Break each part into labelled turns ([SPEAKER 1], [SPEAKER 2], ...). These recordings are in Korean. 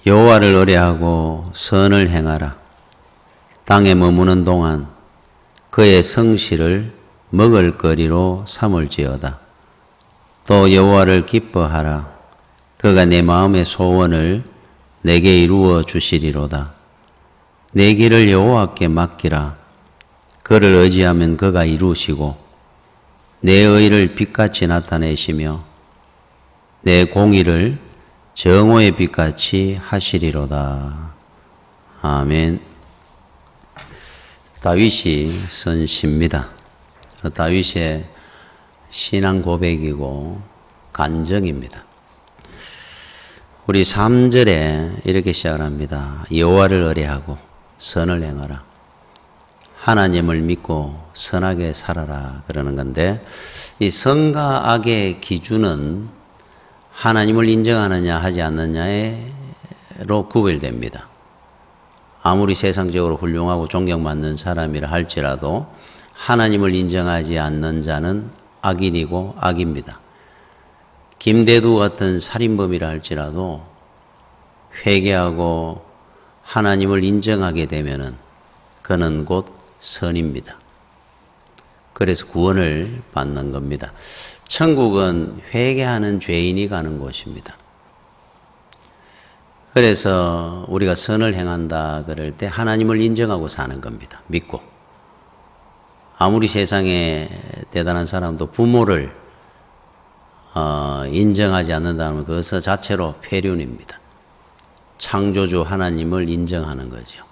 [SPEAKER 1] 여호와를 의뢰하고 선을 행하라. 땅에 머무는 동안 그의 성실을 먹을거리로 삼을지어다. 또 여호와를 기뻐하라. 그가 내 마음의 소원을 내게 이루어 주시리로다. 내 길을 여호와께 맡기라. 그를 의지하면 그가 이루시고 내 의를 빛같이 나타내시며 내 공의를 정오의 빛같이 하시리로다. 아멘. 다윗이 쓴 시입니다. 다윗의 신앙 고백이고 간증입니다. 우리 3절에 이렇게 시작을 합니다. 여호와를 의뢰하고 선을 행하라. 하나님을 믿고 선하게 살아라 그러는 건데, 이 선과 악의 기준은 하나님을 인정하느냐 하지 않느냐로 구별됩니다. 아무리 세상적으로 훌륭하고 존경받는 사람이라 할지라도 하나님을 인정하지 않는 자는 악인이고 악입니다. 김대두 같은 살인범이라 할지라도 회개하고 하나님을 인정하게 되면은 그는 곧 선입니다. 그래서 구원을 받는 겁니다. 천국은 회개하는 죄인이 가는 곳입니다. 그래서 우리가 선을 행한다 그럴 때 하나님을 인정하고 사는 겁니다. 믿고. 아무리 세상에 대단한 사람도 부모를 인정하지 않는다면 그것 자체로 폐륜입니다. 창조주 하나님을 인정하는 거죠.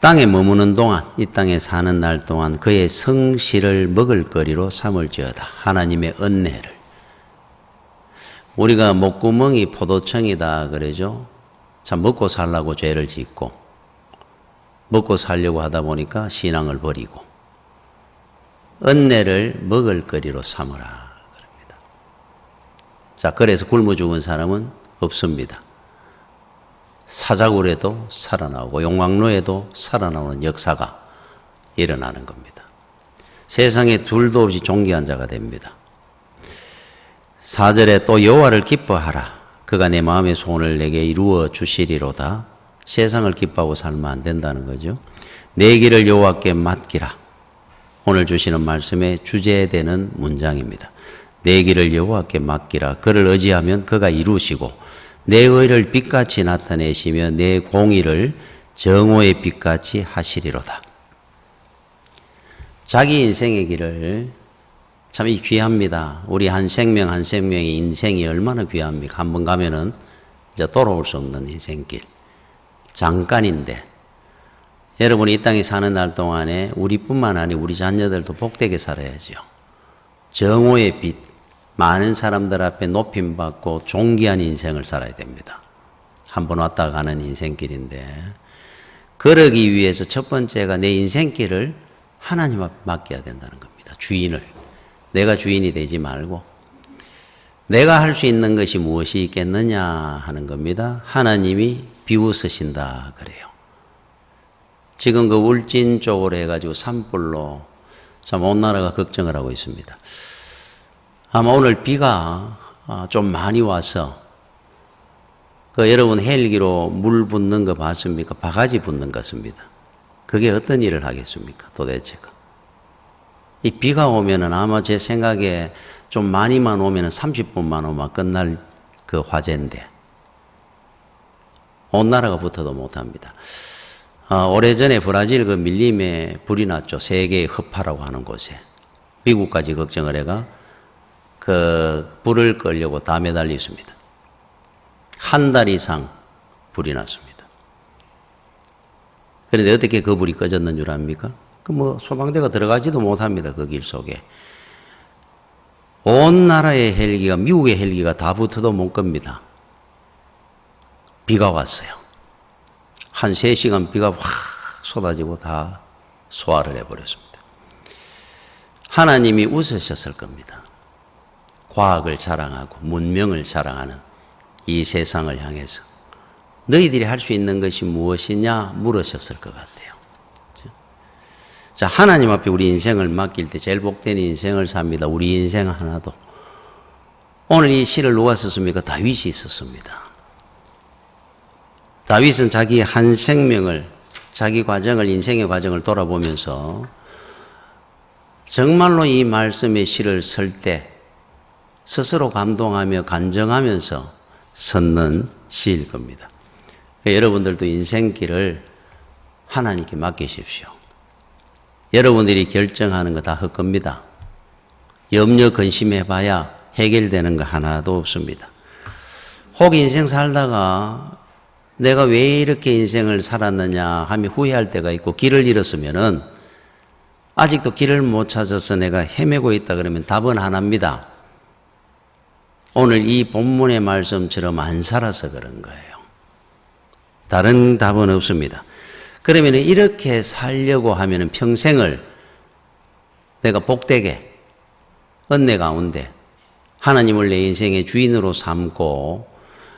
[SPEAKER 1] 땅에 머무는 동안, 이 땅에 사는 날 동안 그의 성실을 먹을거리로 삼을지어다. 하나님의 은혜를. 우리가 목구멍이 포도청이다 그러죠. 참 먹고 살라고 죄를 짓고 먹고 살려고 하다 보니까 신앙을 버리고 은혜를 먹을거리로 삼으라 그럽니다. 자, 그래서 굶어 죽은 사람은 없습니다. 사자굴에도 살아나오고 용광로에도 살아나오는 역사가 일어나는 겁니다. 세상에 둘도 없이 존귀한 자가 됩니다. 4절에 또 여호와를 기뻐하라. 그가 내 마음의 소원을 내게 이루어 주시리로다. 세상을 기뻐하고 살면 안 된다는 거죠. 내 길을 여호와께 맡기라. 오늘 주시는 말씀의 주제되는 문장입니다. 내 길을 여호와께 맡기라. 그를 의지하면 그가 이루시고 내 의를 빛같이 나타내시며 내 공의를 정오의 빛같이 하시리로다. 자기 인생의 길을 참 귀합니다. 우리 한 생명 한 생명의 인생이 얼마나 귀합니까? 한번 가면은 이제 돌아올 수 없는 인생길. 잠깐인데 여러분이 이 땅에 사는 날 동안에 우리뿐만 아니라 우리 자녀들도 복되게 살아야죠. 정오의 빛, 많은 사람들 앞에 높임받고 존귀한 인생을 살아야 됩니다. 한번 왔다 가는 인생길인데 그러기 위해서 첫 번째가 내 인생길을 하나님 앞에 맡겨야 된다는 겁니다. 주인을. 내가 주인이 되지 말고 내가 할 수 있는 것이 무엇이 있겠느냐 하는 겁니다. 하나님이 비웃으신다 그래요. 지금 그 울진 쪽으로 해가지고 산불로 참 온 나라가 걱정을 하고 있습니다. 아마 오늘 비가 좀 많이 와서 여러분 헬기로 물 붓는 거 봤습니까? 바가지 붓는 것 같습니다. 그게 어떤 일을 하겠습니까? 도대체가. 이 비가 오면은 아마 제 생각에 좀 많이만 오면은 30분만 오면 끝날 그 화재인데 온 나라가 붙어도 못합니다. 오래전에 브라질 그 밀림에 불이 났죠. 세계의 허파라고 하는 곳에. 미국까지 걱정을 해가 그 불을 끌려고 다 매달려 있습니다. 한 달 이상 불이 났습니다. 그런데 어떻게 그 불이 꺼졌는 줄 압니까? 소방대가 들어가지도 못합니다. 그 길 속에. 온 나라의 헬기가, 미국의 헬기가 다 붙어도 못 겁니다. 비가 왔어요. 한 3시간 비가 확 쏟아지고 다 소화를 해버렸습니다. 하나님이 웃으셨을 겁니다. 과학을 자랑하고 문명을 자랑하는 이 세상을 향해서 너희들이 할 수 있는 것이 무엇이냐 물으셨을 것 같아요. 자, 하나님 앞에 우리 인생을 맡길 때 제일 복된 인생을 삽니다. 우리 인생 하나도. 오늘 이 시를 누가 썼습니까? 다윗이 썼습니다. 다윗은 자기 한 생명을, 자기 과정을, 인생의 과정을 돌아보면서 정말로 이 말씀의 실을 쓸 때 스스로 감동하며 간정하면서 썼는 시일 겁니다. 여러분들도 인생길을 하나님께 맡기십시오. 여러분들이 결정하는 거 다 헛겁니다. 염려 근심해봐야 해결되는 거 하나도 없습니다. 혹 인생 살다가 내가 왜 이렇게 인생을 살았느냐 하며 후회할 때가 있고 길을 잃었으면은 아직도 길을 못 찾아서 내가 헤매고 있다 그러면 답은 하나입니다. 오늘 이 본문의 말씀처럼 안 살아서 그런 거예요. 다른 답은 없습니다. 그러면 이렇게 살려고 하면 평생을 내가 복되게 은혜 가운데 하나님을 내 인생의 주인으로 삼고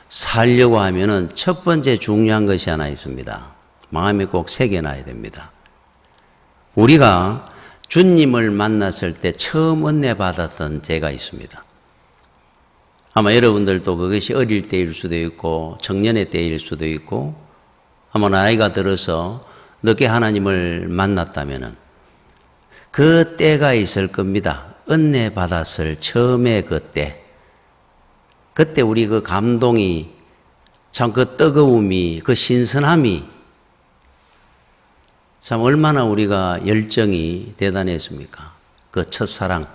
[SPEAKER 1] 살려고 하면은 첫 번째 중요한 것이 하나 있습니다. 마음에 꼭 새겨놔야 됩니다. 우리가 주님을 만났을 때 처음 은혜 받았던 때가 있습니다. 아마 여러분들도 그것이 어릴 때일 수도 있고 청년의 때일 수도 있고 아마 나이가 들어서 늦게 하나님을 만났다면은 그 때가 있을 겁니다. 은혜 받았을 처음에 그때 우리 그 감동이 참 그 뜨거움이 그 신선함이 참 얼마나 우리가 열정이 대단했습니까? 그 첫사랑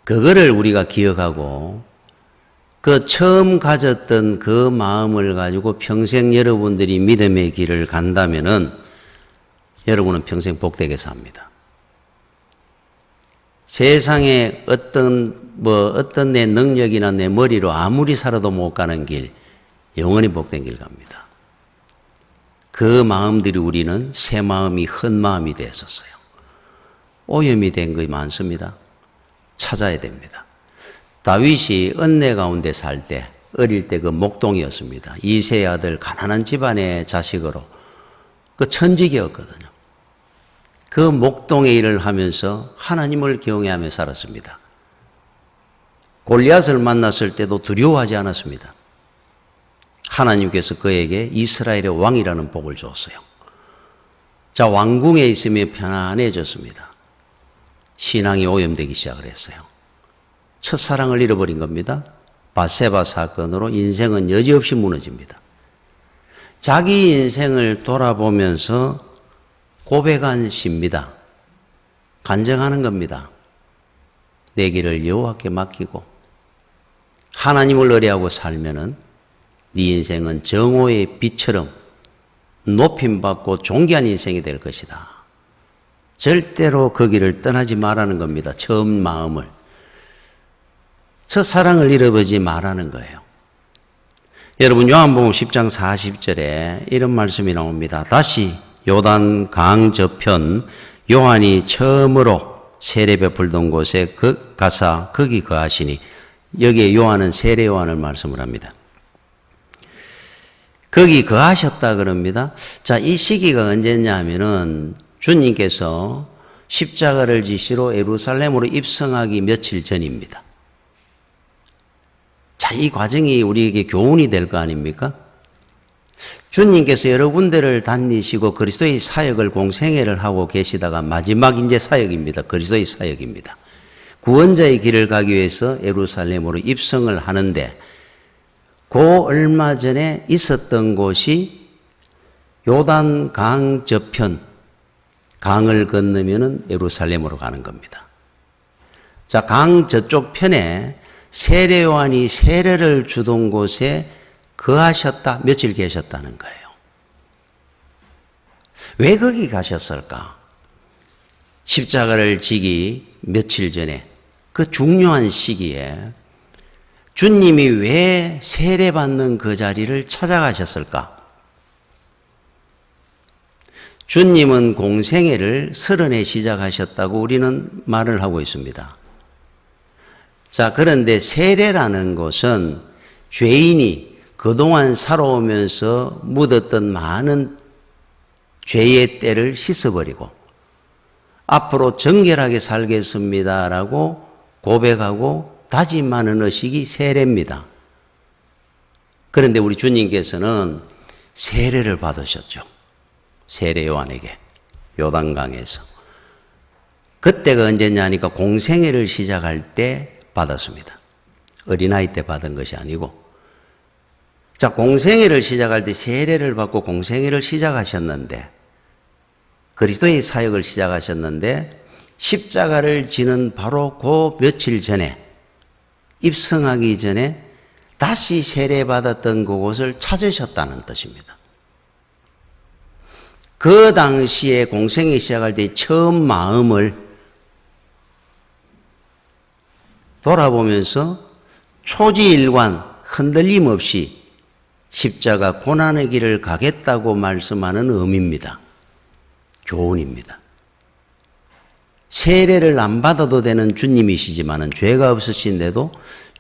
[SPEAKER 1] 그거를 우리가 기억하고 그 처음 가졌던 그 마음을 가지고 평생 여러분들이 믿음의 길을 간다면은 여러분은 평생 복되게 삽니다. 세상에 어떤 내 능력이나 내 머리로 아무리 살아도 못 가는 길, 영원히 복된 길 갑니다. 그 마음들이 우리는 새 마음이 헛 마음이 됐었어요. 오염이 된 것이 많습니다. 찾아야 됩니다. 다윗이 은혜 가운데 살 때, 어릴 때 그 목동이었습니다. 이세의 아들 가난한 집안의 자식으로 그 천직이었거든요. 그 목동의 일을 하면서 하나님을 경외하며 살았습니다. 골리앗을 만났을 때도 두려워하지 않았습니다. 하나님께서 그에게 이스라엘의 왕이라는 복을 줬어요. 자, 왕궁에 있으며 편안해졌습니다. 신앙이 오염되기 시작을 했어요. 첫사랑을 잃어버린 겁니다. 밧세바 사건으로 인생은 여지없이 무너집니다. 자기 인생을 돌아보면서 고백한 시입니다. 간증하는 겁니다. 내 길을 여호와께 맡기고 하나님을 의뢰하고 살면은 네 인생은 정오의 빛처럼 높임받고 존귀한 인생이 될 것이다. 절대로 그 길을 떠나지 말라는 겁니다. 처음 마음을. 첫사랑을 잃어버리지 말라는 거예요. 여러분 요한복음 10장 40절에 이런 말씀이 나옵니다. 다시 요단 강 저편 요한이 처음으로 세례 베풀던 곳에 가사 거기 거하시니 여기에 요한은 세례 요한을 말씀을 합니다. 거기 거하셨다 그럽니다. 자, 이 시기가 언제냐 하면은 주님께서 십자가를 지시러 예루살렘으로 입성하기 며칠 전입니다. 자, 이 과정이 우리에게 교훈이 될 거 아닙니까? 주님께서 여러 군데를 다니시고 그리스도의 사역을 공생애를 하고 계시다가 마지막 이제 사역입니다. 그리스도의 사역입니다. 구원자의 길을 가기 위해서 예루살렘으로 입성을 하는데 그 얼마 전에 있었던 곳이 요단 강 저편, 강을 건너면은 예루살렘으로 가는 겁니다. 자, 강 저쪽 편에 세례 요한이 세례를 주던 곳에 거하셨다, 며칠 계셨다는 거예요. 왜 거기 가셨을까? 십자가를 지기 며칠 전에 그 중요한 시기에 주님이 왜 세례받는 그 자리를 찾아가셨을까? 주님은 공생애를 30에 시작하셨다고 우리는 말을 하고 있습니다. 자, 그런데 세례라는 것은 죄인이 그동안 살아오면서 묻었던 많은 죄의 때를 씻어버리고 앞으로 정결하게 살겠습니다라고 고백하고 다짐하는 의식이 세례입니다. 그런데 우리 주님께서는 세례를 받으셨죠. 세례 요한에게 요단강에서. 그때가 언제냐니까 공생애를 시작할 때 받았습니다. 어린아이 때 받은 것이 아니고. 자, 공생애를 시작할 때 세례를 받고 공생애를 시작하셨는데, 그리스도의 사역을 시작하셨는데, 십자가를 지는 바로 그 며칠 전에, 입성하기 전에 다시 세례받았던 그곳을 찾으셨다는 뜻입니다. 그 당시에 공생애 시작할 때 처음 마음을 돌아보면서 초지일관 흔들림 없이 십자가 고난의 길을 가겠다고 말씀하는 의미입니다. 교훈입니다. 세례를 안 받아도 되는 주님이시지만은 죄가 없으신데도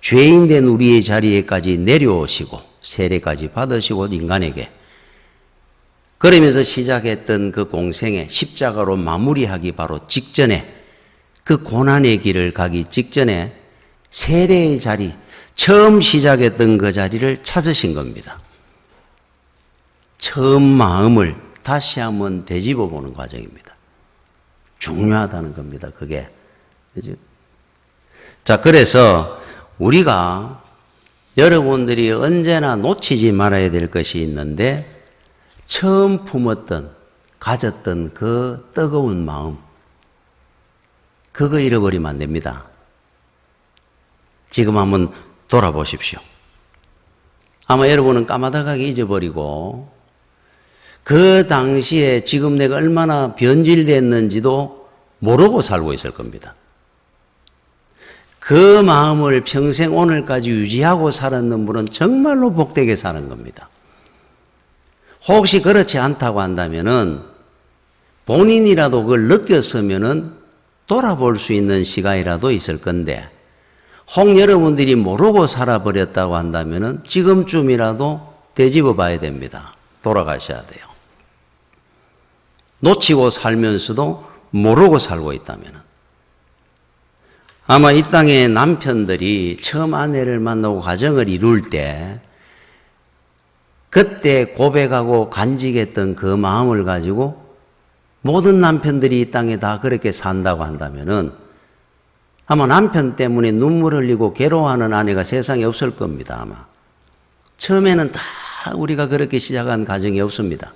[SPEAKER 1] 죄인 된 우리의 자리에까지 내려오시고 세례까지 받으시고 인간에게 그러면서 시작했던 그 공생애 십자가로 마무리하기 바로 직전에 그 고난의 길을 가기 직전에 세례의 자리 처음 시작했던 그 자리를 찾으신 겁니다. 처음 마음을 다시 한번 되짚어 보는 과정입니다. 중요하다는 겁니다. 그게. 그죠? 자, 그래서 우리가 여러분들이 언제나 놓치지 말아야 될 것이 있는데 처음 품었던, 가졌던 그 뜨거운 마음, 그거 잃어버리면 안 됩니다. 지금 한번 돌아보십시오. 아마 여러분은 까마득하게 잊어버리고 그 당시에 지금 내가 얼마나 변질됐는지도 모르고 살고 있을 겁니다. 그 마음을 평생 오늘까지 유지하고 살았는 분은 정말로 복되게 사는 겁니다. 혹시 그렇지 않다고 한다면은 본인이라도 그걸 느꼈으면은 돌아볼 수 있는 시간이라도 있을 건데 혹 여러분들이 모르고 살아버렸다고 한다면은 지금쯤이라도 되짚어 봐야 됩니다. 돌아가셔야 돼요. 놓치고 살면서도 모르고 살고 있다면은 아마 이 땅의 남편들이 처음 아내를 만나고 가정을 이룰 때 그때 고백하고 간직했던 그 마음을 가지고 모든 남편들이 이 땅에 다 그렇게 산다고 한다면은 아마 남편 때문에 눈물 흘리고 괴로워하는 아내가 세상에 없을 겁니다. 아마 처음에는 다 우리가 그렇게 시작한 가정이 없습니다.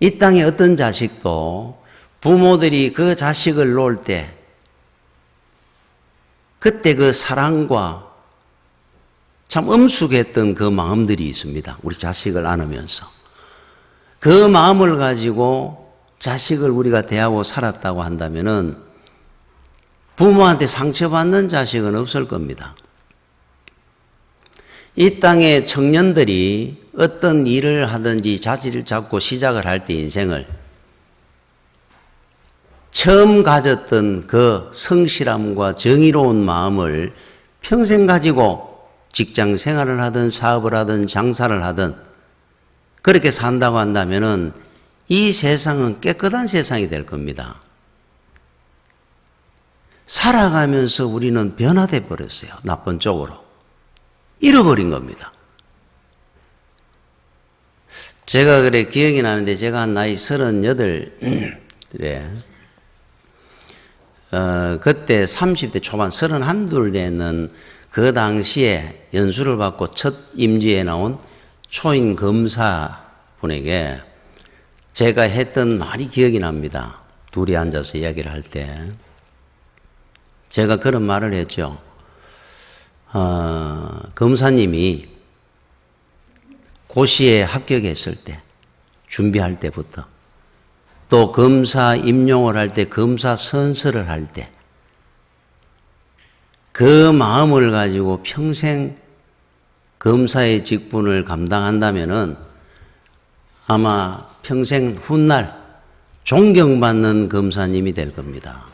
[SPEAKER 1] 이 땅에 어떤 자식도 부모들이 그 자식을 놓을 때 그때 그 사랑과 참 엄숙했던 그 마음들이 있습니다. 우리 자식을 안으면서. 그 마음을 가지고 자식을 우리가 대하고 살았다고 한다면은 부모한테 상처받는 자식은 없을 겁니다. 이 땅의 청년들이 어떤 일을 하든지 자질을 잡고 시작을 할 때 인생을 처음 가졌던 그 성실함과 정의로운 마음을 평생 가지고 직장 생활을 하든 사업을 하든 장사를 하든 그렇게 산다고 한다면은 이 세상은 깨끗한 세상이 될 겁니다. 살아가면서 우리는 변화돼 버렸어요. 나쁜 쪽으로. 잃어버린 겁니다. 제가 그래 기억이 나는데 제가 한 나이 38 그래. 그때 30대 초반 31, 2 되는 그 당시에 연수를 받고 첫 임지에 나온 초임 검사 분에게 제가 했던 말이 기억이 납니다. 둘이 앉아서 이야기를 할 때 제가 그런 말을 했죠. 검사님이 고시에 합격했을 때 준비할 때부터 또 검사 임용을 할 때 검사 선서를 할 때 그 마음을 가지고 평생 검사의 직분을 감당한다면은 아마 평생 훗날 존경받는 검사님이 될 겁니다.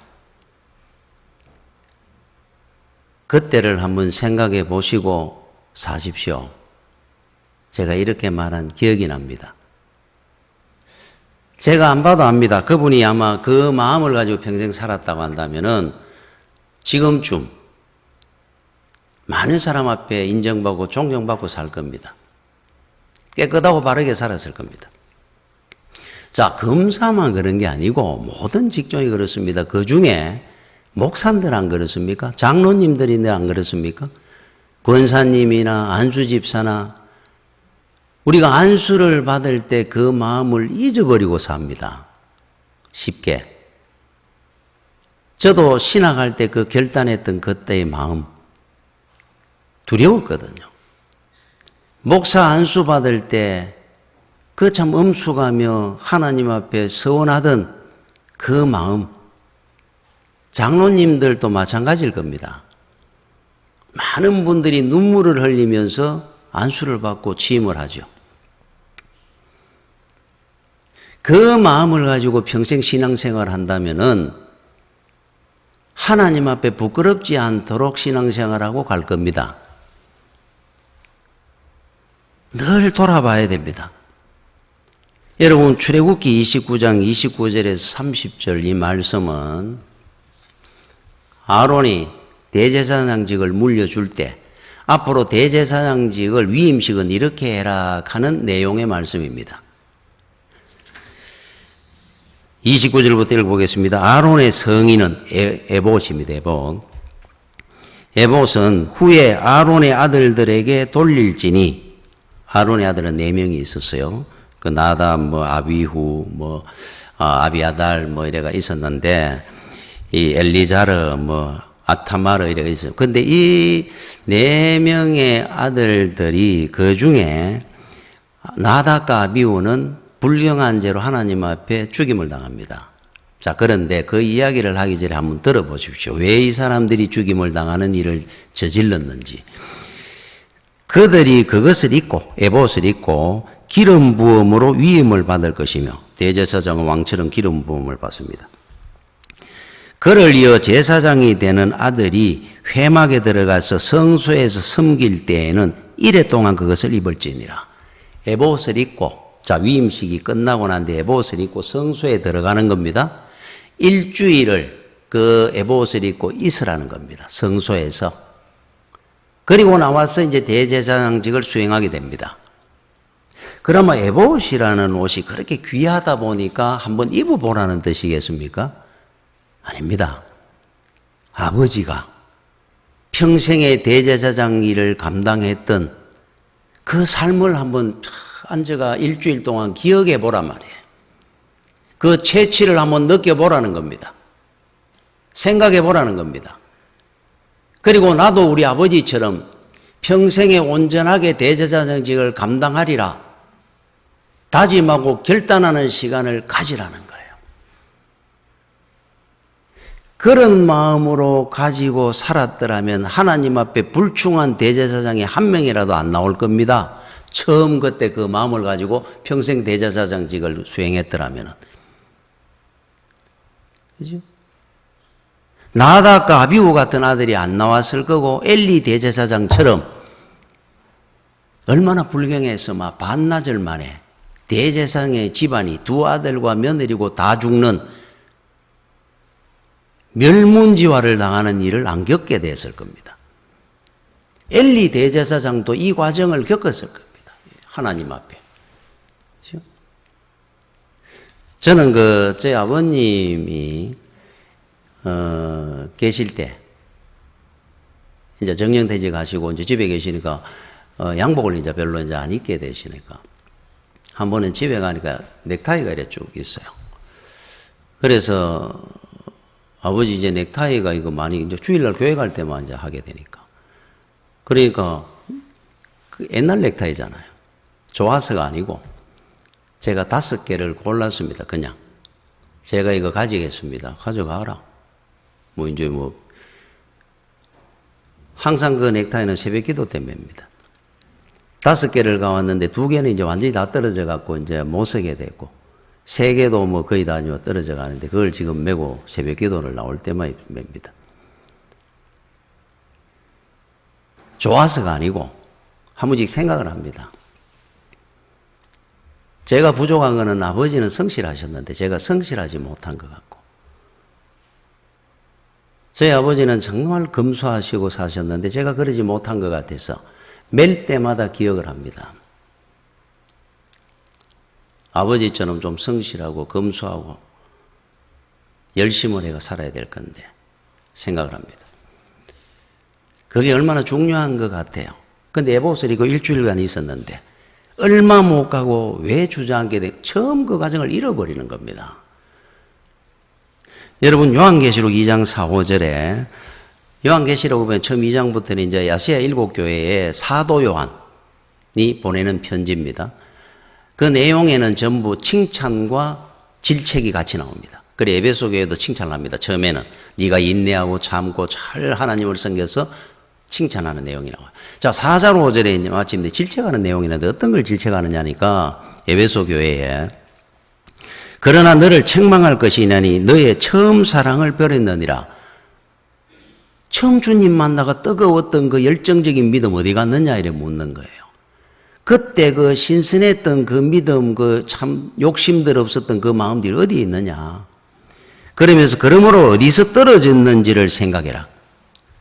[SPEAKER 1] 그때를 한번 생각해 보시고 사십시오. 제가 이렇게 말한 기억이 납니다. 제가 안 봐도 압니다. 그분이 아마 그 마음을 가지고 평생 살았다고 한다면은 지금쯤 많은 사람 앞에 인정받고 존경받고 살 겁니다. 깨끗하고 바르게 살았을 겁니다. 자, 검사만 그런 게 아니고 모든 직종이 그렇습니다. 그 중에 목사들 안 그렇습니까? 장로님들인데 안 그렇습니까? 권사님이나 안수집사나 우리가 안수를 받을 때 그 마음을 잊어버리고 삽니다. 쉽게. 저도 신학할 때 그 결단했던 그때의 마음 두려웠거든요. 목사 안수 받을 때 그 참 엄숙하며 하나님 앞에 서원하던 그 마음, 장로님들도 마찬가지일 겁니다. 많은 분들이 눈물을 흘리면서 안수를 받고 취임을 하죠. 그 마음을 가지고 평생 신앙생활을 한다면은 하나님 앞에 부끄럽지 않도록 신앙생활하고 갈 겁니다. 늘 돌아봐야 됩니다. 여러분, 출애굽기 29장 29절에서 30절 이 말씀은 아론이 대제사장직을 물려줄 때 앞으로 대제사장직을 위임식은 이렇게 해라 하는 내용의 말씀입니다. 29절부터 읽어보겠습니다. 아론의 성인은 에봇입니다. 에봇은 후에 아론의 아들들에게 돌릴지니, 아론의 아들은 4명이 있었어요. 그 나답, 아비후, 아비아달, 이래가 있었는데, 이 엘리자르, 아타마르 이래가 있어요. 근데 이 4명의 아들들이 그 중에 나답과 아비후는 불경한 죄로 하나님 앞에 죽임을 당합니다. 자, 그런데 그 이야기를 하기 전에 한번 들어보십시오. 왜 이 사람들이 죽임을 당하는 일을 저질렀는지. 그들이 그것을 잊고, 에봇을 잊고, 기름 부음으로 위임을 받을 것이며, 대제사장은 왕처럼 기름 부음을 받습니다. 그를 이어 제사장이 되는 아들이 회막에 들어가서 성소에서 섬길 때에는 1회 동안 그것을 입을지니라. 에봇을 입고, 자, 위임식이 끝나고 난 뒤에 에봇을 입고 성소에 들어가는 겁니다. 일주일을 그 에봇을 입고 있으라는 겁니다. 성소에서. 그리고 나와서 이제 대제사장직을 수행하게 됩니다. 그러면 에봇이라는 옷이 그렇게 귀하다 보니까 한번 입어보라는 뜻이겠습니까? 아닙니다. 아버지가 평생의 대제사장 일을 감당했던 그 삶을 한번 앉아가 일주일 동안 기억해 보란 말이에요. 그 채취를 한번 느껴보라는 겁니다. 생각해 보라는 겁니다. 그리고 나도 우리 아버지처럼 평생에 온전하게 대제사장직을 감당하리라 다짐하고 결단하는 시간을 가지라는 거예요. 그런 마음으로 가지고 살았더라면 하나님 앞에 불충한 대제사장이 한 명이라도 안 나올 겁니다. 처음 그때 그 마음을 가지고 평생 대제사장직을 수행했더라면. 그죠? 나답과 아비후 같은 아들이 안 나왔을 거고, 엘리 대제사장처럼 얼마나 불경해서 막 반나절 만에 대제사장의 집안이 2 아들과 며느리고 다 죽는 멸문지화를 당하는 일을 안 겪게 됐을 겁니다. 엘리 대제사장도 이 과정을 겪었을 겁니다. 하나님 앞에. 그렇죠? 저는 제 아버님이 계실 때 이제 정년퇴직 하시고 이제 집에 계시니까 양복을 이제 별로 이제 안 입게 되시니까 한 번은 집에 가니까 넥타이가 이렇게 쭉 있어요. 그래서 아버지 이제 넥타이가 이거 많이 이제 주일날 교회 갈 때만 이제 하게 되니까. 그러니까 그 옛날 넥타이잖아요. 좋아서가 아니고 제가 5개를 골랐습니다. 그냥 제가 이거 가지겠습니다. 가져가라. 항상 그 넥타이는 새벽기도 때문입니다. 5개를 가왔는데 2개는 이제 완전히 다 떨어져 갖고 이제 못 쓰게 됐고 3개도 거의 다 떨어져 가는데 그걸 지금 메고 새벽기도를 나올 때만 맵니다. 좋아서가 아니고 한 번씩 생각을 합니다. 제가 부족한 거는 아버지는 성실하셨는데 제가 성실하지 못한 것 같고 저희 아버지는 정말 검소하시고 사셨는데 제가 그러지 못한 것 같아서 맬 때마다 기억을 합니다. 아버지처럼 좀 성실하고 검소하고 열심을 해가 살아야 될 건데 생각을 합니다. 그게 얼마나 중요한 것 같아요. 근데 에봇을 이거 일주일간 있었는데 얼마 못 가고 왜 주저앉게 돼? 처음 그 과정을 잃어버리는 겁니다. 여러분 요한계시록 2장 4, 5절에 요한계시록 보면 처음 2장부터는 이제 아시아 7교회에 사도 요한이 보내는 편지입니다. 그 내용에는 전부 칭찬과 질책이 같이 나옵니다. 그래 에베소 교회도 칭찬을 합니다. 처음에는 네가 인내하고 참고 잘 하나님을 섬겨서 칭찬하는 내용이 나와요. 자, 4장 5절에 이제 마침 질책하는 내용이 있는데 어떤 걸 질책하느냐니까 에베소 교회에 그러나 너를 책망할 것이 있나니 너의 처음 사랑을 버렸느니라. 처음 주님 만나가 뜨거웠던 그 열정적인 믿음 어디 갔느냐 이래 묻는 거예요. 그때 그 신선했던 그 믿음, 그 참 욕심들 없었던 그 마음들이 어디에 있느냐. 그러면서 그러므로 어디서 떨어졌는지를 생각해라.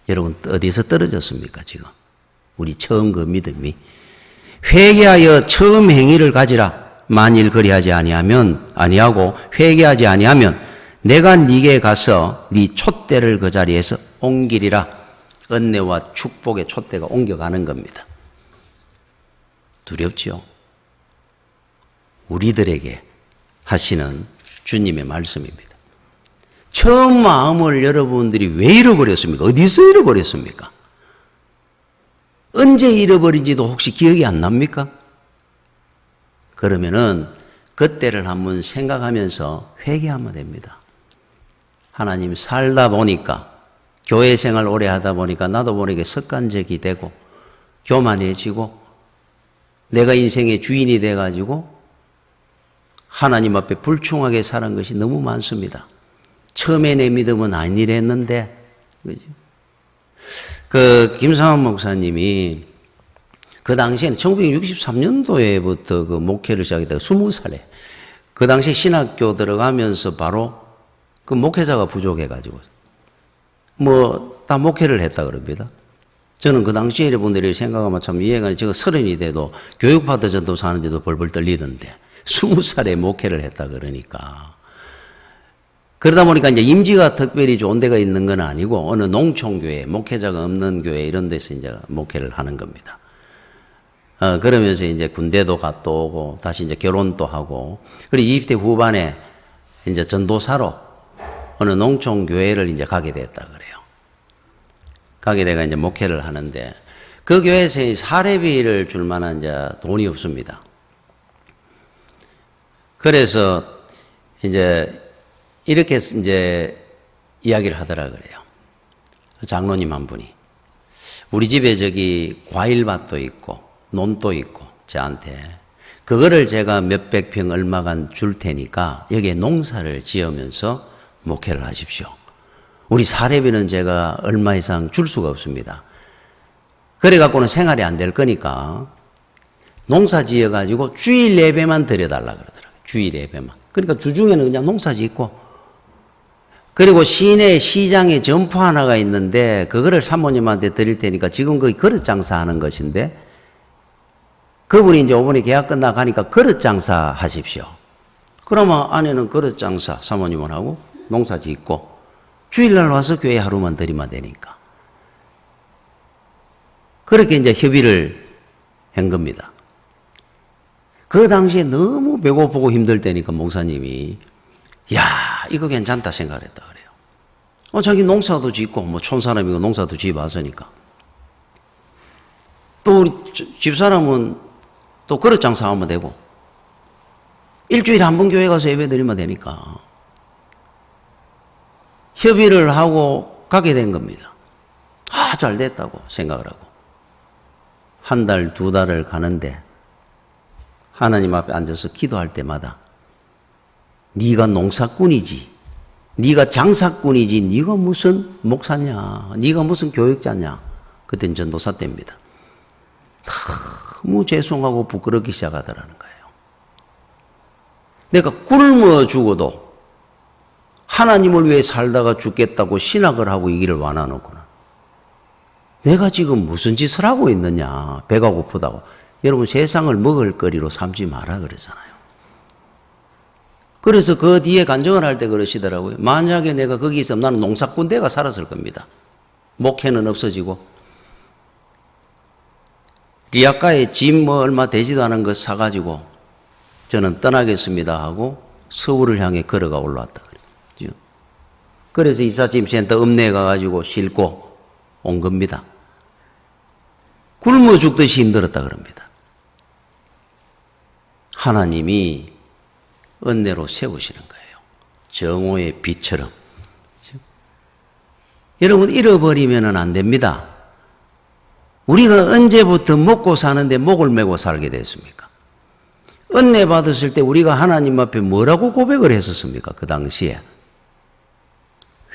[SPEAKER 1] 여러분 어디서 떨어졌습니까 지금? 우리 처음 그 믿음이. 회개하여 처음 행위를 가지라. 만일 그리하지 아니하고 회개하지 아니하면 내가 네게 가서 네 촛대를 그 자리에서 옮기리라. 은혜와 축복의 촛대가 옮겨가는 겁니다. 두렵지요? 우리들에게 하시는 주님의 말씀입니다. 처음 마음을 여러분들이 왜 잃어버렸습니까? 어디서 잃어버렸습니까? 언제 잃어버린지도 혹시 기억이 안 납니까? 그러면은 그때를 한번 생각하면서 회개하면 됩니다. 하나님 살다 보니까 교회 생활 오래 하다 보니까 나도 모르게 습관적이 되고 교만해지고 내가 인생의 주인이 돼가지고 하나님 앞에 불충하게 사는 것이 너무 많습니다. 처음에 내 믿음은 아니랬는데 그 김상환 목사님이 그 당시에는 1963년도에부터 그 목회를 시작했다가 20살에 그 당시 신학교 들어가면서 바로 그 목회자가 부족해가지고 뭐 다 목회를 했다 그럽니다. 저는 그 당시에 여러분들이 생각하면 참 이해가 제가 30이 돼도 교육받아 전도사 하는데도 벌벌 떨리던데 20살에 목회를 했다 그러니까 그러다 보니까 이제 임지가 특별히 좋은 데가 있는 건 아니고 어느 농촌교회 목회자가 없는 교회 이런 데서 이제 목회를 하는 겁니다. 그러면서 이제 군대도 갔다 오고 다시 이제 결혼도 하고 그리고 20대 후반에 이제 전도사로 어느 농촌 교회를 이제 가게 됐다 그래요. 가게 돼가 이제 목회를 하는데 그 교회에서 사례비를 줄 만한 이제 돈이 없습니다. 그래서 이제 이렇게 이제 이야기를 하더라 그래요. 장로님 한 분이 우리 집에 저기 과일밭도 있고 논도 있고 저한테 그거를 제가 몇백 평 얼마간 줄 테니까 여기에 농사를 지으면서 목회를 하십시오. 우리 사례비는 제가 얼마 이상 줄 수가 없습니다. 그래 갖고는 생활이 안 될 거니까 농사 지어 가지고 주일 예배만 드려달라 그러더라고요. 주일 예배만. 그러니까 주중에는 그냥 농사 짓고 그리고 시내 시장에 점포 하나가 있는데 그거를 사모님한테 드릴 테니까 지금 거기 그릇 장사하는 것인데 그분이 이제 오번에 계약 끝나가니까 그릇 장사 하십시오. 그러면 아내는 그릇 장사 사모님을 하고 농사 짓고 주일날 와서 교회 하루만 드리면 되니까. 그렇게 이제 협의를 한 겁니다. 그 당시에 너무 배고프고 힘들 때니까 목사님이 야 이거 괜찮다 생각을 했다 그래요. 자기 농사도 짓고 뭐 촌사람이고 농사도 지어봤으니까. 또 우리 집사람은 또 그릇 장사하면 되고 일주일에 한 번 교회 가서 예배 드리면 되니까 협의를 하고 가게 된 겁니다. 잘 됐다고 생각을 하고 한 달, 두 달을 가는데 하나님 앞에 앉아서 기도할 때마다 네가 농사꾼이지, 네가 장사꾼이지, 네가 무슨 목사냐, 네가 무슨 교육자냐. 그땐 전도사 때입니다. 너무 죄송하고 부끄럽기 시작하더라는 거예요. 내가 굶어 죽어도 하나님을 위해 살다가 죽겠다고 신학을 하고 이 길을 완화놓고는 내가 지금 무슨 짓을 하고 있느냐. 배가 고프다고. 여러분 세상을 먹을거리로 삼지 마라 그러잖아요. 그래서 그 뒤에 간증을 할 때 그러시더라고요. 만약에 내가 거기 있으면 나는 농사꾼대가 살았을 겁니다. 목회는 없어지고 리아카에 집 뭐 얼마 되지도 않은 것 사가지고 저는 떠나겠습니다 하고 서울을 향해 걸어가 올라왔다 그래요. 그래서 이삿짐센터 읍내에 가가지고 싣고 온 겁니다. 굶어 죽듯이 힘들었다 그럽니다. 하나님이 은혜로 세우시는 거예요. 정오의 빛처럼. 여러분 잃어버리면 안 됩니다. 우리가 언제부터 먹고 사는데 목을 메고 살게 됐습니까? 은혜 받았을 때 우리가 하나님 앞에 뭐라고 고백을 했었습니까? 그 당시에.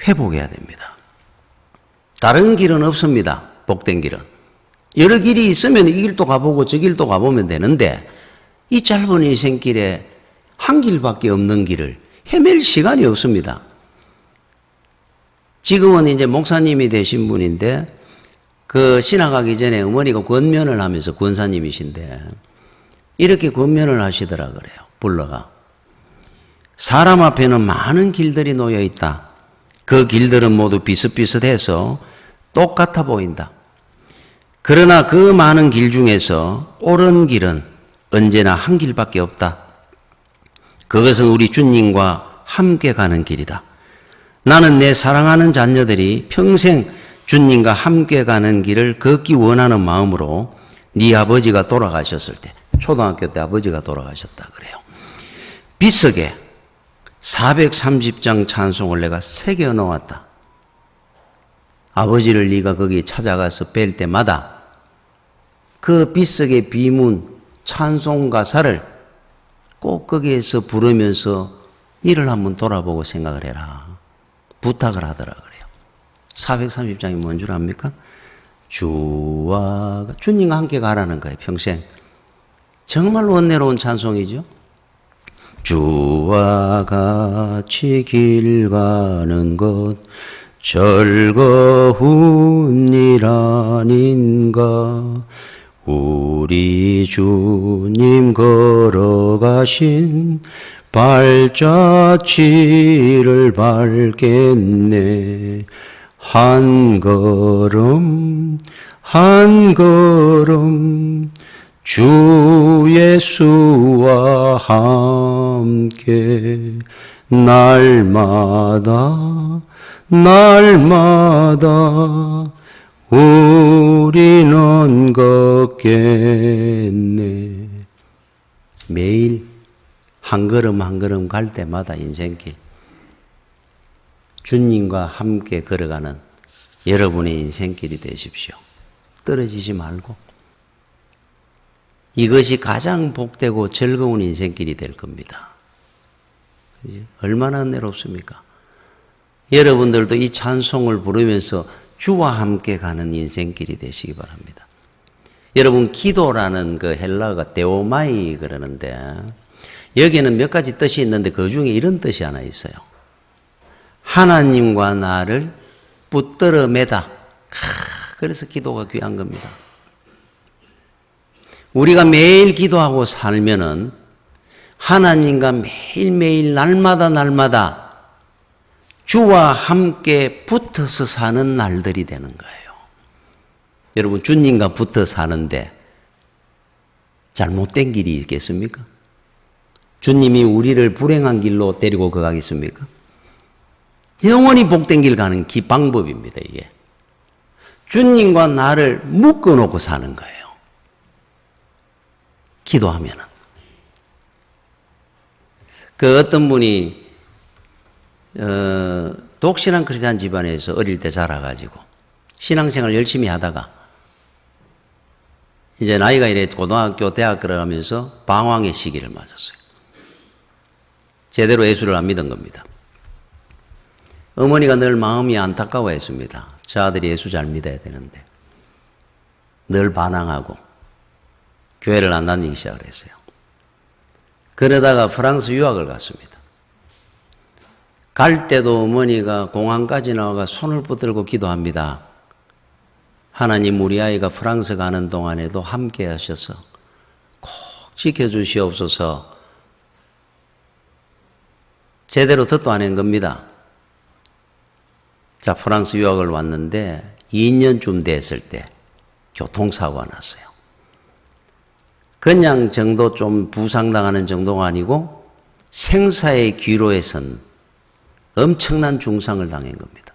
[SPEAKER 1] 회복해야 됩니다. 다른 길은 없습니다. 복된 길은. 여러 길이 있으면 이 길도 가보고 저 길도 가보면 되는데 이 짧은 인생길에 한 길밖에 없는 길을 헤맬 시간이 없습니다. 지금은 이제 목사님이 되신 분인데 그 신학하기 전에 어머니가 권면을 하면서 권사님이신데 이렇게 권면을 하시더라 그래요. 불러가. 사람 앞에는 많은 길들이 놓여 있다. 그 길들은 모두 비슷비슷해서 똑같아 보인다. 그러나 그 많은 길 중에서 옳은 길은 언제나 한 길밖에 없다. 그것은 우리 주님과 함께 가는 길이다. 나는 내 사랑하는 자녀들이 평생 주님과 함께 가는 길을 걷기 원하는 마음으로 네 아버지가 돌아가셨을 때, 초등학교 때 아버지가 돌아가셨다 그래요. 빗속에 430장 찬송을 내가 새겨 놓았다. 아버지를 네가 거기 찾아가서 뵐 때마다 그 빗속의 비문 찬송 가사를 꼭 거기에서 부르면서 이를 한번 돌아보고 생각을 해라. 부탁을 하더라 그래요. 430장이 뭔 줄 압니까? 주님과 함께 가라는 거예요. 평생. 정말로 은혜로운 찬송이죠. 주와 같이 길 가는 것 즐거운 일 아닌가. 우리 주님 걸어가신 발자취를 밟겠네. 한 걸음 한 걸음 주 예수와 함께 날마다 날마다 우리는 걷겠네. 매일 한 걸음 한 걸음 갈 때마다 인생길 주님과 함께 걸어가는 여러분의 인생길이 되십시오. 떨어지지 말고. 이것이 가장 복되고 즐거운 인생길이 될 겁니다. 얼마나 은혜롭습니까? 여러분들도 이 찬송을 부르면서 주와 함께 가는 인생길이 되시기 바랍니다. 여러분 기도라는 그 헬라어가 데오마이 그러는데 여기에는 몇 가지 뜻이 있는데 그 중에 이런 뜻이 하나 있어요. 하나님과 나를 붙들어 매다. 그래서 기도가 귀한 겁니다. 우리가 매일 기도하고 살면은 하나님과 매일매일 날마다 날마다 주와 함께 붙어서 사는 날들이 되는 거예요. 여러분 주님과 붙어 사는데 잘못된 길이 있겠습니까? 주님이 우리를 불행한 길로 데리고 가겠습니까? 영원히 복된 길 가는 방법입니다. 이게 주님과 나를 묶어놓고 사는 거예요. 기도하면은. 그 어떤 분이 독신한 크리스찬 집안에서 어릴 때 자라가지고 신앙생활 열심히 하다가 이제 나이가 이래 고등학교, 대학 들어가면서 방황의 시기를 맞았어요. 제대로 예수를 안 믿은 겁니다. 어머니가 늘 마음이 안타까워했습니다. 저 아들이 예수 잘 믿어야 되는데 늘 반항하고 교회를 안 다니기 시작을 했어요. 그러다가 프랑스 유학을 갔습니다. 갈 때도 어머니가 공항까지 나와가 손을 붙들고 기도합니다. 하나님, 우리 아이가 프랑스 가는 동안에도 함께 하셔서 꼭 지켜주시옵소서. 제대로 듣도 안 한 겁니다. 자, 프랑스 유학을 왔는데 2년쯤 됐을 때 교통사고가 났어요. 그냥 정도 좀 부상당하는 정도가 아니고 생사의 기로에 선 엄청난 중상을 당한 겁니다.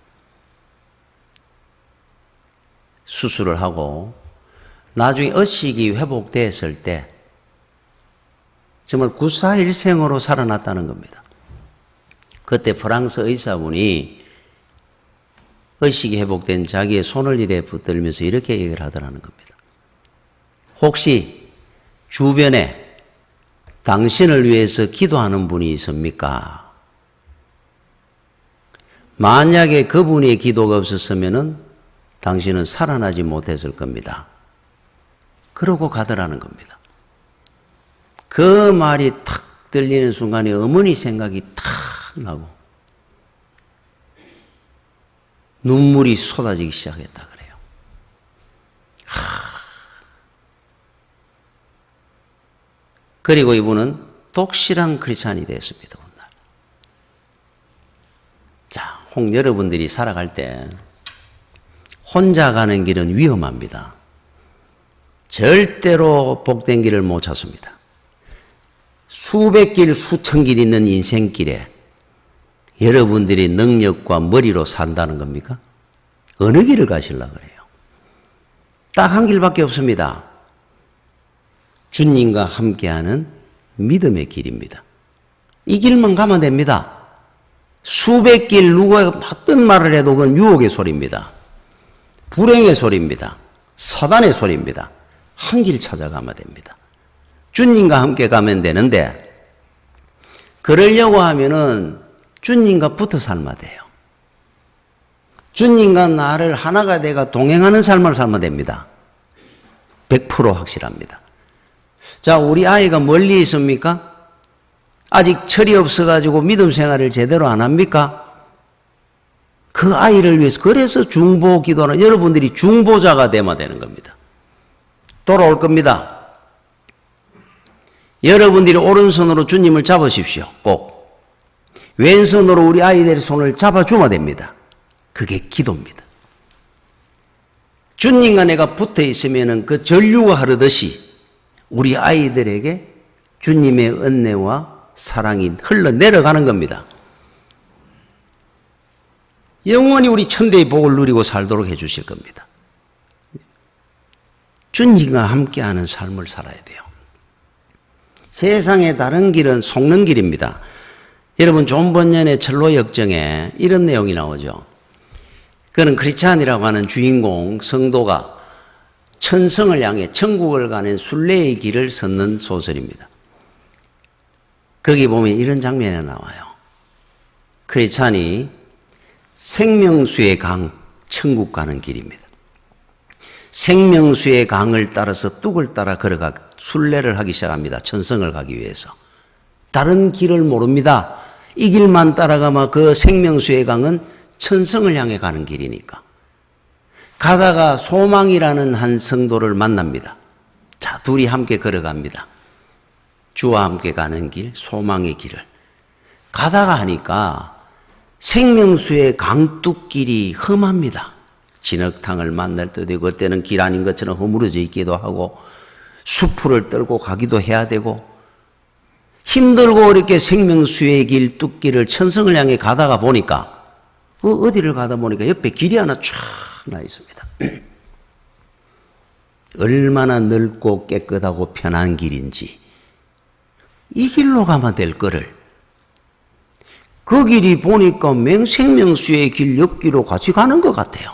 [SPEAKER 1] 수술을 하고 나중에 의식이 회복됐을 때 정말 구사일생으로 살아났다는 겁니다. 그때 프랑스 의사분이 의식이 회복된 자기의 손을 이래 붙들면서 이렇게 얘기를 하더라는 겁니다. 혹시 주변에 당신을 위해서 기도하는 분이 있습니까? 만약에 그분의 기도가 없었으면 당신은 살아나지 못했을 겁니다. 그러고 가더라는 겁니다. 그 말이 탁 들리는 순간에 어머니 생각이 탁 나고 눈물이 쏟아지기 시작했다 그래요. 그리고 이분은 독실한 크리스찬이 됐습니다. 자, 혹 여러분들이 살아갈 때 혼자 가는 길은 위험합니다. 절대로 복된 길을 못 찾습니다. 수백 길, 수천 길 있는 인생길에 여러분들이 능력과 머리로 산다는 겁니까? 어느 길을 가시려고 그래요? 딱 한 길밖에 없습니다. 주님과 함께하는 믿음의 길입니다. 이 길만 가면 됩니다. 수백 길 누가 어떤 말을 해도 그건 유혹의 소리입니다. 불행의 소리입니다. 사단의 소리입니다. 한 길 찾아가면 됩니다. 주님과 함께 가면 되는데 그러려고 하면은 주님과 붙어 살면 돼요. 주님과 나를 하나가 돼가 동행하는 삶을 살면 됩니다. 100% 확실합니다. 자, 우리 아이가 멀리 있습니까? 아직 철이 없어가지고 믿음 생활을 제대로 안 합니까? 그 아이를 위해서, 그래서 중보 기도는 여러분들이 중보자가 되면 되는 겁니다. 돌아올 겁니다. 여러분들이 오른손으로 주님을 잡으십시오. 꼭. 왼손으로 우리 아이들의 손을 잡아주면 됩니다. 그게 기도입니다. 주님과 내가 붙어 있으면 그 전류가 흐르듯이 우리 아이들에게 주님의 은혜와 사랑이 흘러내려가는 겁니다. 영원히 우리 천대의 복을 누리고 살도록 해주실 겁니다. 주님과 함께하는 삶을 살아야 돼요. 세상의 다른 길은 속는 길입니다. 여러분, 존 번연의 철로 역정에 이런 내용이 나오죠. 그는 크리스찬이라고 하는 주인공 성도가 천성을 향해 천국을 가는 순례의 길을 걷는 소설입니다. 거기 보면 이런 장면이 나와요. 크리스찬이 생명수의 강, 천국 가는 길입니다. 생명수의 강을 따라서 뚝을 따라 걸어가 순례를 하기 시작합니다. 천성을 가기 위해서. 다른 길을 모릅니다. 이 길만 따라가면 그 생명수의 강은 천성을 향해 가는 길이니까. 가다가 소망이라는 한 성도를 만납니다. 자, 둘이 함께 걸어갑니다. 주와 함께 가는 길, 소망의 길을. 가다가 하니까 생명수의 강둑길이 험합니다. 진흙탕을 만날 때도 있고, 그때는 길 아닌 것처럼 허물어져 있기도 하고, 수풀을 떨고 가기도 해야 되고, 힘들고 이렇게 생명수의 길, 뚝길을 천성을 향해 가다가 보니까, 어디를 가다 보니까 옆에 길이 하나 쫙 나 있습니다. 얼마나 넓고 깨끗하고 편한 길인지, 이 길로 가면 될 거를, 그 길이 보니까 생명수의 길 옆길로 같이 가는 것 같아요.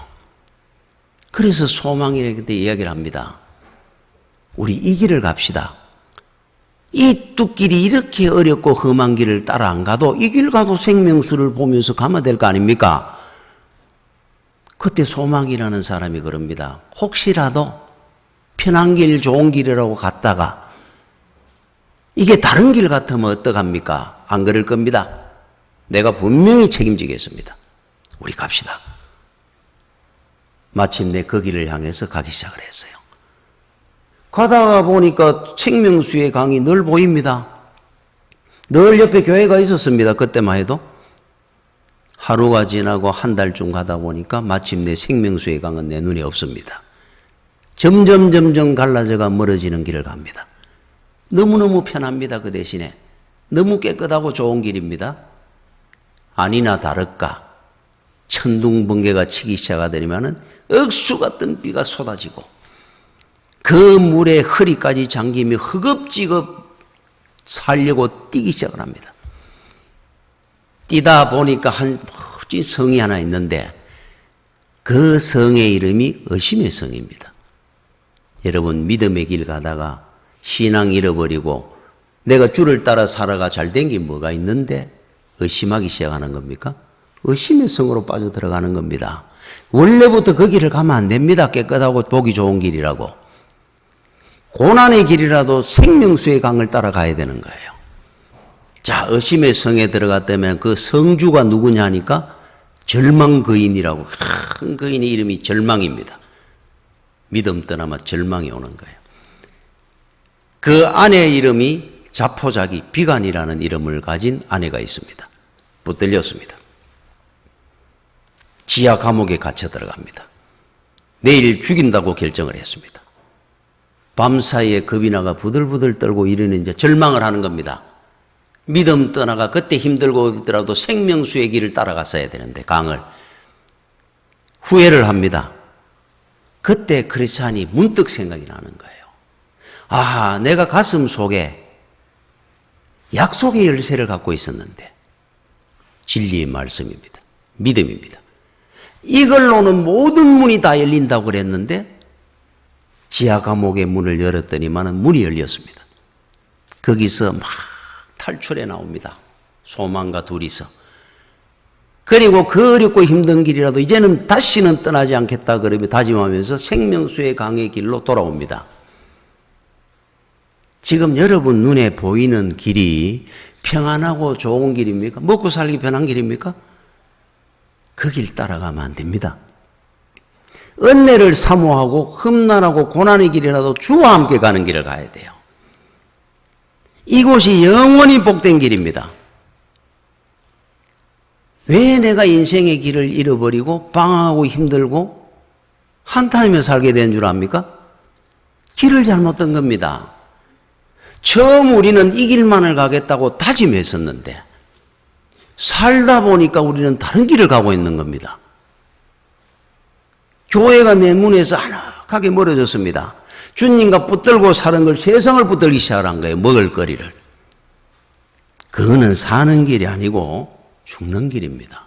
[SPEAKER 1] 그래서 소망이라고 이야기를 합니다. 우리 이 길을 갑시다. 이 뚝길이 이렇게 어렵고 험한 길을 따라 안 가도 이 길 가도 생명수를 보면서 가면 될 거 아닙니까? 그때 소망이라는 사람이 그럽니다. 혹시라도 편한 길, 좋은 길이라고 갔다가 이게 다른 길 같으면 어떡합니까? 안 그럴 겁니다. 내가 분명히 책임지겠습니다. 우리 갑시다. 마침내 그 길을 향해서 가기 시작을 했어요. 가다가 보니까 생명수의 강이 늘 보입니다. 늘 옆에 교회가 있었습니다. 그때만 해도. 하루가 지나고 한 달쯤 가다 보니까 마침내 생명수의 강은 내 눈에 없습니다. 점점 갈라져가 멀어지는 길을 갑니다. 너무너무 편합니다. 그 대신에. 너무 깨끗하고 좋은 길입니다. 아니나 다를까 천둥번개가 치기 시작하더니만은 억수 같은 비가 쏟아지고 그 물에 허리까지 잠기며 허겁지겁 살려고 뛰기 시작을 합니다. 뛰다 보니까 한 멋진 성이 하나 있는데 그 성의 이름이 의심의 성입니다. 여러분 믿음의 길 가다가 신앙 잃어버리고 내가 주를 따라 살아가 잘 된 게 뭐가 있는데 의심하기 시작하는 겁니까? 의심의 성으로 빠져들어가는 겁니다. 원래부터 그 길을 가면 안 됩니다. 깨끗하고 보기 좋은 길이라고. 고난의 길이라도 생명수의 강을 따라가야 되는 거예요. 자, 의심의 성에 들어갔다면 그 성주가 누구냐 하니까 절망거인이라고 큰 거인의 이름이 절망입니다. 믿음 떠나면 절망이 오는 거예요. 그 아내의 이름이 자포자기 비간이라는 이름을 가진 아내가 있습니다. 붙들렸습니다. 지하 감옥에 갇혀 들어갑니다. 내일 죽인다고 결정을 했습니다. 밤사이에 겁이 나가 부들부들 떨고 이러는 이제 절망을 하는 겁니다. 믿음 떠나가 그때 힘들고 있더라도 생명수의 길을 따라갔어야 되는데 강을 후회를 합니다. 그때 크리스찬이 문득 생각이 나는 거예요. 아, 내가 가슴 속에 약속의 열쇠를 갖고 있었는데 진리의 말씀입니다. 믿음입니다. 이걸로는 모든 문이 다 열린다고 그랬는데 지하 감옥의 문을 열었더니만 문이 열렸습니다. 거기서 막 탈출해 나옵니다. 소망과 둘이서. 그리고 그 어렵고 힘든 길이라도 이제는 다시는 떠나지 않겠다 그러며 다짐하면서 생명수의 강의 길로 돌아옵니다. 지금 여러분 눈에 보이는 길이 평안하고 좋은 길입니까? 먹고 살기 편한 길입니까? 그 길 따라가면 안 됩니다. 은혜를 사모하고 흠난하고 고난의 길이라도 주와 함께 가는 길을 가야 돼요. 이곳이 영원히 복된 길입니다. 왜 내가 인생의 길을 잃어버리고 방황하고 힘들고 한탄하며 살게 된 줄 압니까? 길을 잘못 든 겁니다. 처음 우리는 이 길만을 가겠다고 다짐했었는데 살다 보니까 우리는 다른 길을 가고 있는 겁니다. 교회가 내 문에서 아늑하게 멀어졌습니다. 주님과 붙들고 사는 걸 세상을 붙들기 시작한 거예요. 먹을 거리를. 그거는 사는 길이 아니고 죽는 길입니다.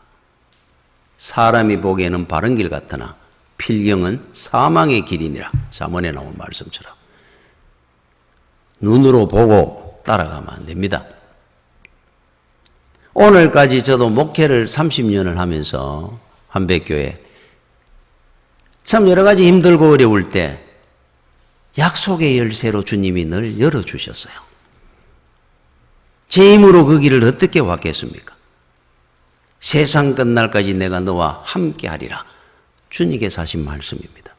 [SPEAKER 1] 사람이 보기에는 바른 길 같으나 필경은 사망의 길이니라. 잠언에 나온 말씀처럼. 눈으로 보고 따라가면 안 됩니다. 오늘까지 저도 목회를 30년을 하면서 한백교회 참 여러 가지 힘들고 어려울 때 약속의 열쇠로 주님이 늘 열어주셨어요. 제 힘으로 그 길을 어떻게 왔겠습니까? 세상 끝날까지 내가 너와 함께하리라. 주님께서 하신 말씀입니다.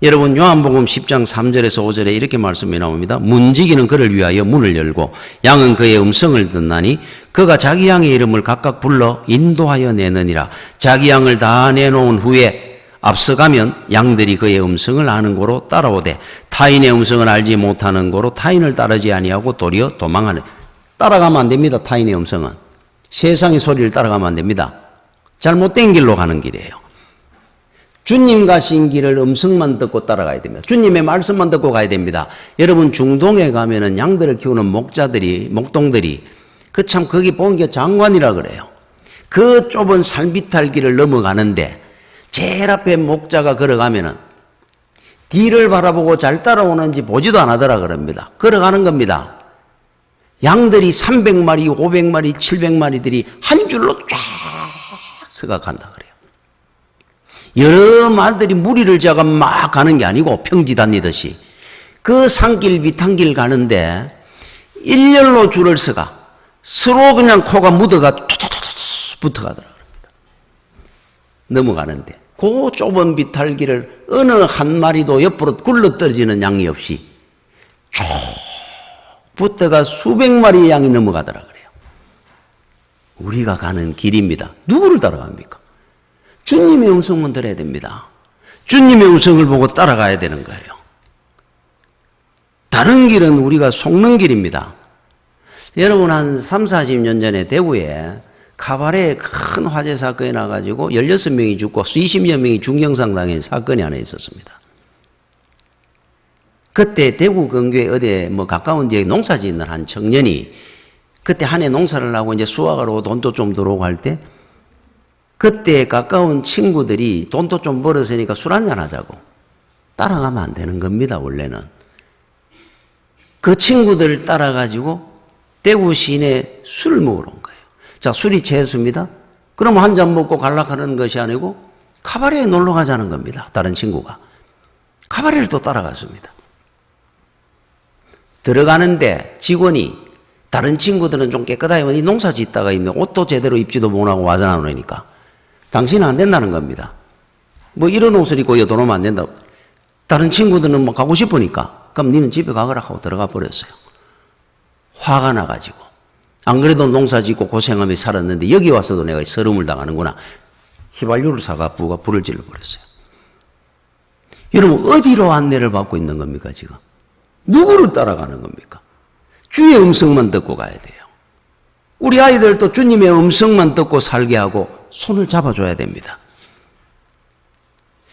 [SPEAKER 1] 여러분 요한복음 10장 3절에서 5절에 이렇게 말씀이 나옵니다. 문지기는 그를 위하여 문을 열고 양은 그의 음성을 듣나니 그가 자기 양의 이름을 각각 불러 인도하여 내느니라. 자기 양을 다 내놓은 후에 앞서가면 양들이 그의 음성을 아는 고로 따라오되 타인의 음성을 알지 못하는 고로 타인을 따르지 아니하고 도리어 도망하는. 따라가면 안 됩니다. 타인의 음성은. 세상의 소리를 따라가면 안 됩니다. 잘못된 길로 가는 길이에요. 주님 가신 길을 음성만 듣고 따라가야 됩니다. 주님의 말씀만 듣고 가야 됩니다. 여러분 중동에 가면은 양들을 키우는 목동들이 그 참 거기 본 게 장관이라 그래요. 그 좁은 산비탈 길을 넘어가는데 제일 앞에 목자가 걸어가면은 뒤를 바라보고 잘 따라오는지 보지도 안 하더라 그럽니다. 걸어가는 겁니다. 양들이 300마리, 500마리, 700마리들이 한 줄로 쫙 서가 간다 그래요. 여러 말들이 무리를 지어가 막 가는 게 아니고 평지 다니듯이 그 산길 비탄길 가는데 일렬로 줄을 서가 서로 그냥 코가 묻어가 툭툭툭툭 붙어가더라고요. 넘어가는데 그 좁은 비탈길을 어느 한 마리도 옆으로 굴러떨어지는 양이 없이 쭉 붙어가 수백 마리의 양이 넘어가더라 그래요. 우리가 가는 길입니다. 누구를 따라갑니까? 주님의 음성만 들어야 됩니다. 주님의 음성을 보고 따라가야 되는 거예요. 다른 길은 우리가 속는 길입니다. 여러분 한 3, 40년 전에 대구에 카바레에 큰 화재 사건이 나가지고 16명이 죽고 20여 명이 중경상 당한 사건이 하나 있었습니다. 그때 대구 근교에 어디 가까운 지역에 농사 짓는 한 청년이 그때 한 해 농사를 하고 이제 수확하러 돈도 좀 들어오고 할 때 그때 가까운 친구들이 돈도 좀 벌었으니까 술 한잔 하자고 따라가면 안 되는 겁니다. 원래는 그 친구들을 따라가지고 대구 시내 술을 먹으러 온 거예요. 자, 술이 취했습니다. 그럼 한 잔 먹고 갈락하는 것이 아니고 카바레에 놀러 가자는 겁니다. 다른 친구가 카바레를 또 따라갔습니다. 들어가는데 직원이 다른 친구들은 좀 깨끗하게 이 농사 짓다가 있는 옷도 제대로 입지도 못하고 와서 나오니까 당신은 안 된다는 겁니다. 뭐 이런 옷을 입고 여기 들어오면 안 된다고. 다른 친구들은 뭐 가고 싶으니까 그럼 니는 집에 가거라 하고 들어가 버렸어요. 화가 나가지고 안 그래도 농사 짓고 고생하며 살았는데 여기 와서도 내가 서름을 당하는구나. 휘발유를 사가 부가 불을 질러버렸어요. 여러분 어디로 안내를 받고 있는 겁니까 지금? 누구를 따라가는 겁니까? 주의 음성만 듣고 가야 돼요. 우리 아이들도 주님의 음성만 듣고 살게 하고 손을 잡아줘야 됩니다.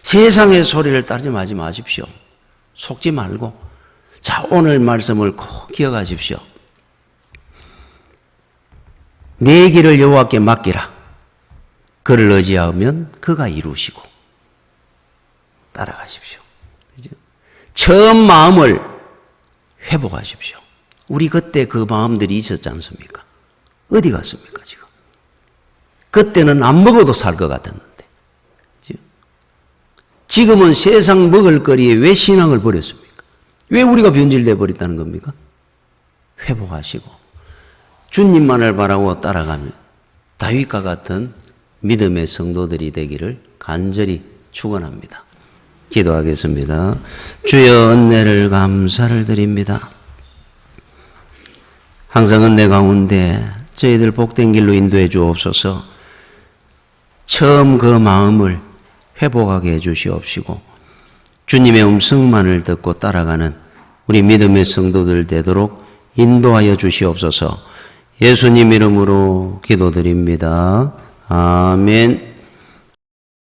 [SPEAKER 1] 세상의 소리를 따르지 마십시오. 속지 말고. 자, 오늘 말씀을 꼭 기억하십시오. 내 길을 여호와께 맡기라. 그를 의지하면 그가 이루시고. 따라가십시오. 그죠? 처음 마음을 회복하십시오. 우리 그때 그 마음들이 있었지 않습니까? 어디 갔습니까 지금? 그때는 안 먹어도 살 것 같았는데 그죠? 지금은 세상 먹을 거리에 왜 신앙을 버렸습니까? 왜 우리가 변질되어 버렸다는 겁니까? 회복하시고 주님만을 바라고 따라가면 다윗과 같은 믿음의 성도들이 되기를 간절히 축원합니다. 기도하겠습니다. 주여 은혜를 감사를 드립니다. 항상 은혜 가운데 저희들 복된 길로 인도해 주옵소서. 처음 그 마음을 회복하게 해 주시옵시고 주님의 음성만을 듣고 따라가는 우리 믿음의 성도들 되도록 인도하여 주시옵소서. 예수님 이름으로 기도드립니다. 아멘.